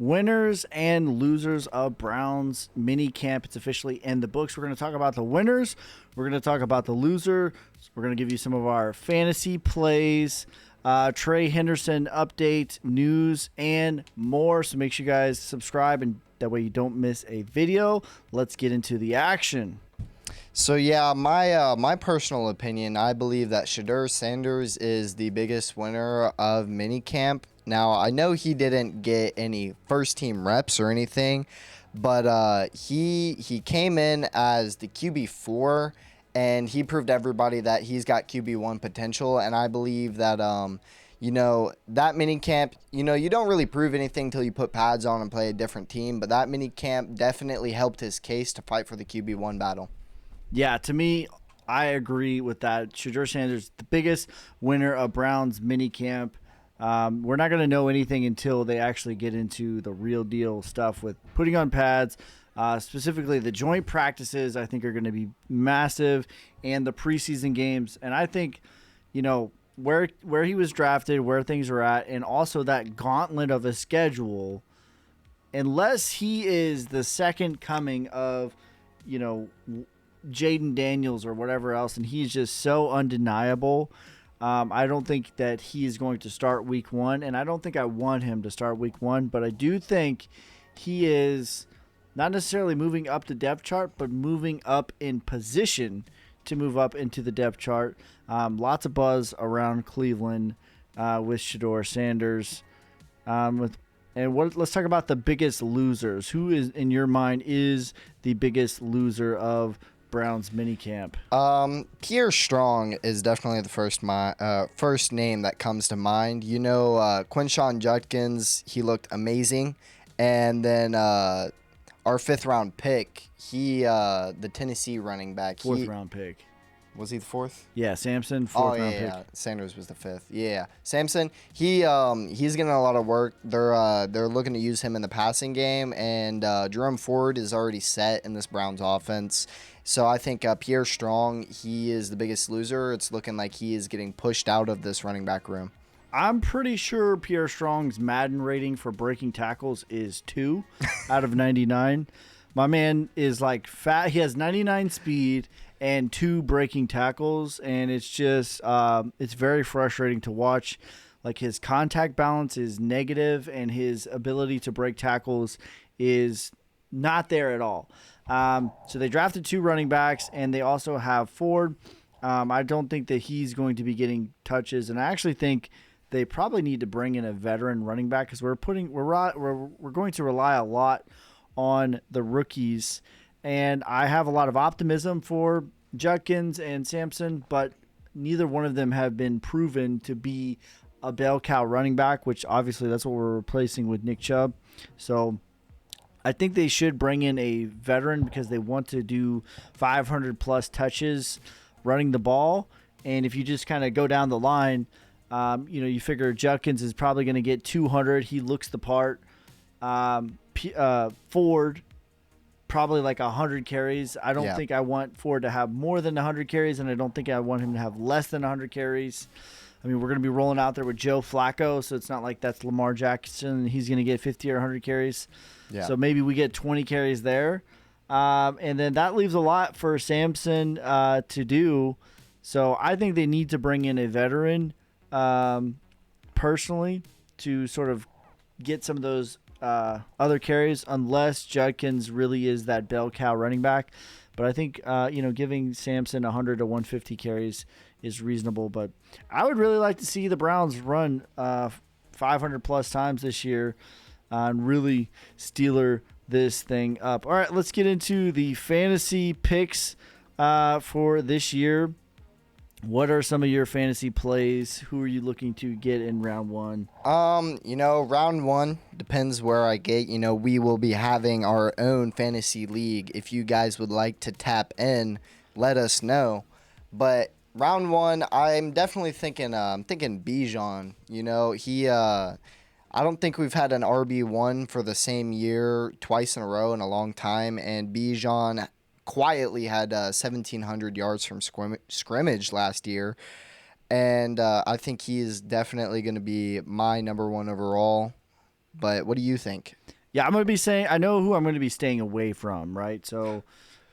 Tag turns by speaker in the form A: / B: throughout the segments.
A: winners and losers of Browns mini camp. It's officially in the books. We're going to talk about the winners. We're going to talk about the loser. We're going to give you some of our fantasy plays, Trey Henderson update, news, and more. So make sure you guys subscribe, and that way you don't miss a video. Let's get into the action.
B: So yeah, my personal opinion, I believe that Shedeur Sanders is the biggest winner of minicamp. Now, I know he didn't get any first-team reps or anything, but he came in as the QB4, and he proved everybody that he's got QB1 potential, and I believe that, that minicamp, you don't really prove anything until you put pads on and play a different team, but that minicamp definitely helped his case to fight for the QB1 battle.
A: Yeah, to me, I agree with that. Shedeur Sanders, the biggest winner of Browns minicamp. We're not going to know anything until they actually get into the real deal stuff with putting on pads. Specifically, the joint practices, I think, are going to be massive, and the preseason games. And I think, where he was drafted, where things are at, and also that gauntlet of a schedule, unless he is the second coming of, Jaden Daniels or whatever else, and he's just so undeniable. I don't think that he is going to start week 1, and I don't think I want him to start week 1, but I do think he is not necessarily moving up the depth chart, but moving up in position to move up into the depth chart. Lots of buzz around Cleveland with Shedeur Sanders. Let's talk about the biggest losers. Who is, in your mind, is the biggest loser of Browns minicamp?
B: Pierre Strong is definitely the first name that comes to mind. Quinshon Judkins, he looked amazing, and then our 5th round pick, the Tennessee running back,
A: 4th round pick.
B: Was he the 4th?
A: Yeah, Samson, 4th round pick.
B: Yeah, Sanders was the 5th. Yeah, Samson. He's getting a lot of work. They're looking to use him in the passing game, and Jerome Ford is already set in this Browns offense. So I think Pierre Strong, he is the biggest loser. It's looking like he is getting pushed out of this running back room.
A: I'm pretty sure Pierre Strong's Madden rating for breaking tackles is 2 out of 99. My man is like fat. He has 99 speed and 2 breaking tackles, and it's just it's very frustrating to watch. Like, his contact balance is negative, and his ability to break tackles is not there at all. So they drafted 2 running backs, and they also have Ford. I don't think that he's going to be getting touches, and I actually think they probably need to bring in a veteran running back, because we're going to rely a lot on the rookies. And I have a lot of optimism for Judkins and Samson, but neither one of them have been proven to be a bell cow running back, which obviously that's what we're replacing with Nick Chubb. So I think they should bring in a veteran, because they want to do 500-plus touches running the ball. And if you just kind of go down the line, you figure Judkins is probably going to get 200. He looks the part. Ford, probably like 100 carries. I don't think I want Ford to have more than 100 carries, and I don't think I want him to have less than 100 carries. I mean, we're going to be rolling out there with Joe Flacco, so it's not like that's Lamar Jackson and he's going to get 50 or 100 carries. Yeah. So maybe we get 20 carries there. And then that leaves a lot for Samson to do. So I think they need to bring in a veteran personally to sort of get some of those other carries, unless Judkins really is that bell cow running back. But I think giving Samson 100 to 150 carries is reasonable. But I would really like to see the Browns run 500 plus times this year and really Steeler this thing up. All right, let's get into the fantasy picks for this year. What are some of your fantasy plays? Who are you looking to get in round 1?
B: Round 1 depends where I get. We will be having our own fantasy league. If you guys would like to tap in, let us know. But round 1, I'm definitely thinking Bijan. I don't think we've had an RB1 for the same year twice in a row in a long time, and Bijan quietly had 1,700 yards from scrimmage last year, and I think he is definitely going to be my number 1 overall. But what do you think?
A: Yeah, I'm going to be saying, I know who I'm going to be staying away from, right? So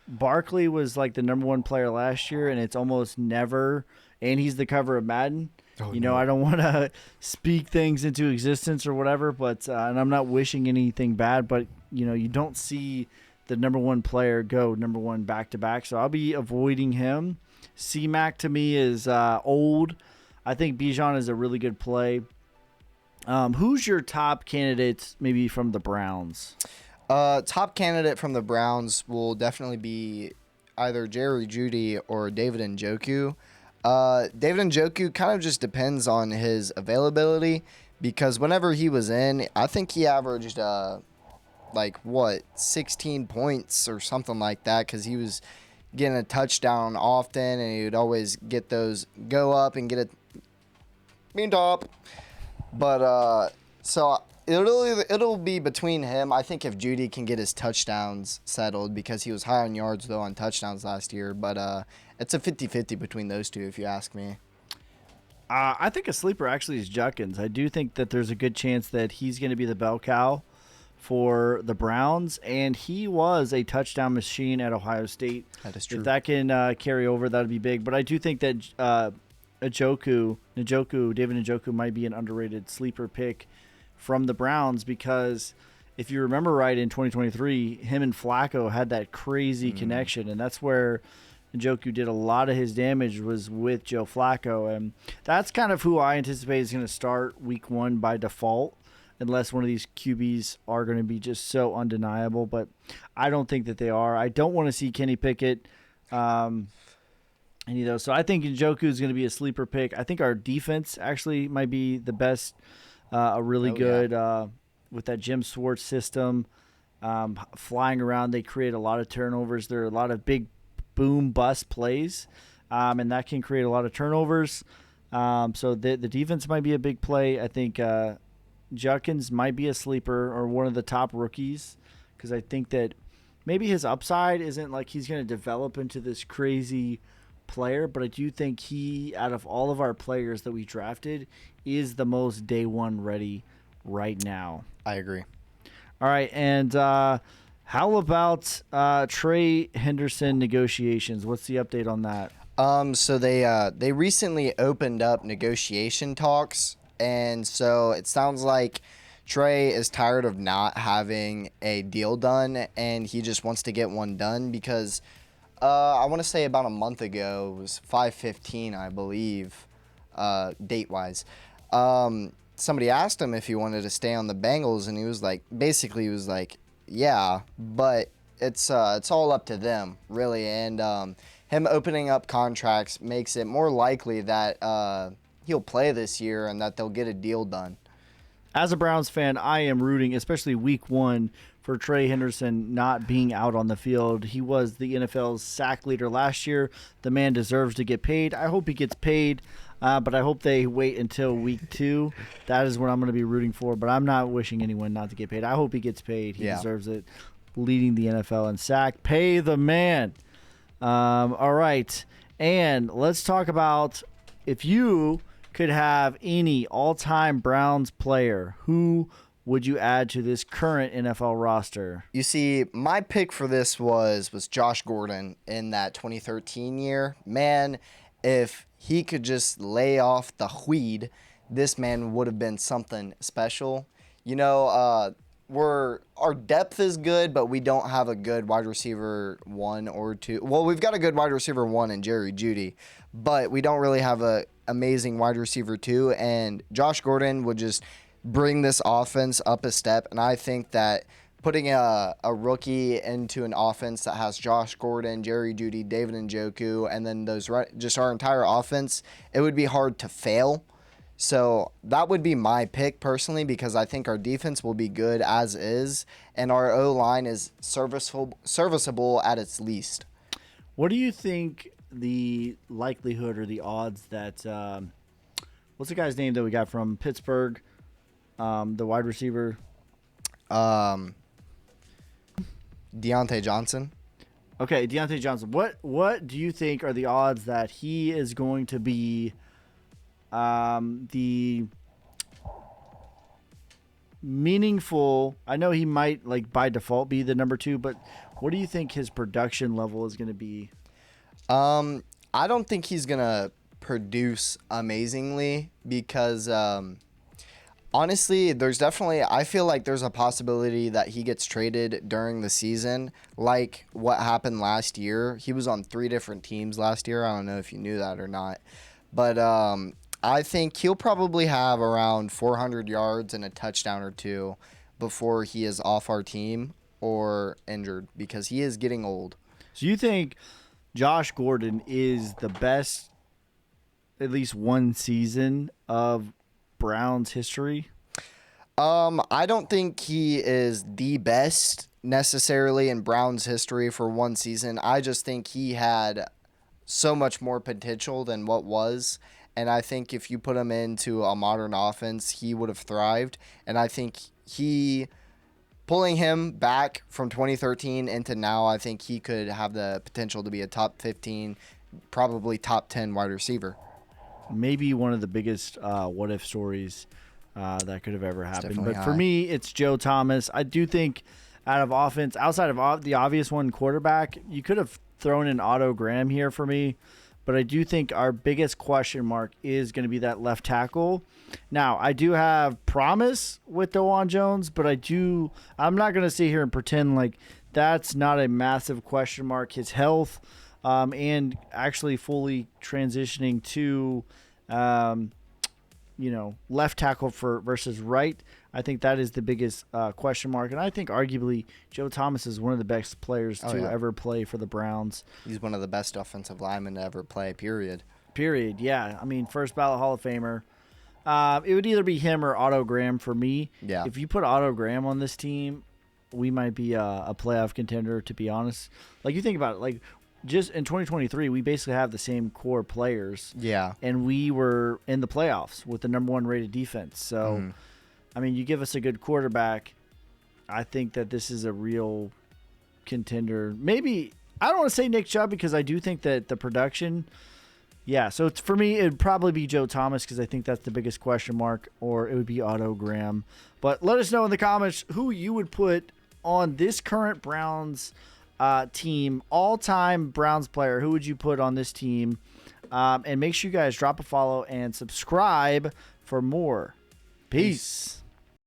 A: Barkley was like the number one player last year, and it's almost never, and he's the cover of Madden.
B: Oh,
A: You know,
B: no.
A: I don't want to speak things into existence or whatever, but and I'm not wishing anything bad, but you know, you don't see the number one player go number one back to back, so I'll be avoiding him. C-Mac to me is old. I think Bijan is a really good play. Who's your top candidate, maybe from the Browns?
B: Top candidate from the Browns will definitely be either Jerry Jeudy or David Njoku. David Njoku kind of just depends on his availability because whenever he was in, I think he averaged 16 points or something like that because he was getting a touchdown often and he would always get those go up and get it mean top. But so it'll be between him. I think if Judy can get his touchdowns settled because he was high on yards though on touchdowns last year, but it's a 50-50 between those two if you ask me.
A: I think a sleeper actually is Judkins. I do think that there's a good chance that he's going to be the bell cow for the Browns, and he was a touchdown machine at Ohio State.
B: That is true.
A: If that can carry over, that would be big. But I do think that David Njoku might be an underrated sleeper pick from the Browns because if you remember right, in 2023, him and Flacco had that crazy connection, and that's where Njoku did a lot of his damage was with Joe Flacco, and that's kind of who I anticipate is going to start week one by default, unless one of these QBs are going to be just so undeniable, but I don't think that they are. I don't want to see Kenny Pickett. Any of those. So I think Njoku is going to be a sleeper pick. I think our defense actually might be the best, really good with that Jim Schwartz system. Flying around, they create a lot of turnovers. There are a lot of big boom bust plays, and that can create a lot of turnovers. So the defense might be a big play. I think Judkins might be a sleeper or one of the top rookies because I think that maybe his upside isn't like he's going to develop into this crazy player, but I do think he, out of all of our players that we drafted, is the most day one ready right now.
B: I agree.
A: All right, and how about Trey Henderson negotiations? What's the update on that?
B: So they recently opened up negotiation talks, and so it sounds like Trey is tired of not having a deal done, and he just wants to get one done because I want to say about a month ago, it was 5/15, I believe, date-wise. Somebody asked him if he wanted to stay on the Bengals, and he was like, yeah, but it's all up to them, really. And him opening up contracts makes it more likely that he'll play this year and that they'll get a deal done.
A: As a Browns fan, I am rooting, especially week one, for Trey Henderson not being out on the field. He was the NFL's sack leader last year. The man deserves to get paid. I hope he gets paid, but I hope they wait until week two. That is what I'm going to be rooting for, but I'm not wishing anyone not to get paid. I hope he gets paid. He deserves it. Leading the NFL in sack. Pay the man. All right. And let's talk about if you could have any all-time Browns player, who would you add to this current NFL roster?
B: You see, my pick for this was Josh Gordon in that 2013 year. Man, if he could just lay off the weed, this man would have been something special. You know, our depth is good, but we don't have a good wide receiver 1 or 2. Well, we've got a good wide receiver 1 in Jerry Jeudy, but we don't really have a amazing wide receiver 2, and Josh Gordon would just bring this offense up a step, and I think that putting a rookie into an offense that has Josh Gordon, Jerry Jeudy, David Njoku, and then just our entire offense, it would be hard to fail. So that would be my pick personally because I think our defense will be good as is, and our O-line is serviceable at its least.
A: What do you think the likelihood or the odds that what's the guy's name that we got from Pittsburgh, the wide receiver?
B: Deontay Johnson.
A: Okay, Deontay Johnson. What do you think are the odds that he is going to be meaningful. I know he might like by default be the number 2, but what do you think his production level is going to be?
B: I don't think he's gonna produce amazingly because honestly, I feel like there's a possibility that he gets traded during the season, like what happened last year. He was on 3 different teams last year. I don't know if you knew that or not, but I think he'll probably have around 400 yards and a touchdown or 2 before he is off our team or injured because he is getting old.
A: So you think Josh Gordon is the best, at least one season of Browns history?
B: I don't think he is the best necessarily in Browns history for one season. I just think he had so much more potential than what was. And I think if you put him into a modern offense, he would have thrived. And I think pulling him back from 2013 into now, I think he could have the potential to be a top 15, probably top 10 wide receiver.
A: Maybe one of the biggest what if stories that could have ever happened. But
B: high.
A: for me, it's Joe Thomas. I do think out of offense, outside of the obvious one, quarterback, you could have thrown in Otto Graham here for me. But I do think our biggest question mark is going to be that left tackle. Now, I do have promise with DeJuan Jones, but I'm not going to sit here and pretend like that's not a massive question mark. His health and actually fully transitioning to, left tackle versus right. I think that is the biggest question mark. And I think arguably Joe Thomas is one of the best players to ever play for the Browns.
B: He's one of the best offensive linemen to ever play, period.
A: Period, yeah. I mean, first ballot Hall of Famer. It would either be him or Otto Graham for me.
B: Yeah.
A: If you put Otto Graham on this team, we might be a playoff contender, to be honest. Like, you think about it, like, just in 2023, we basically have the same core players.
B: Yeah.
A: And we were in the playoffs with the number 1 rated defense. So, I mean, you give us a good quarterback, I think that this is a real contender. Maybe, I don't want to say Nick Chubb because I do think that the production, so for me, it would probably be Joe Thomas because I think that's the biggest question mark, or it would be Otto Graham. But let us know in the comments who you would put on this current Browns team, all-time Browns player. Who would you put on this team? And make sure you guys drop a follow and subscribe for more. Peace.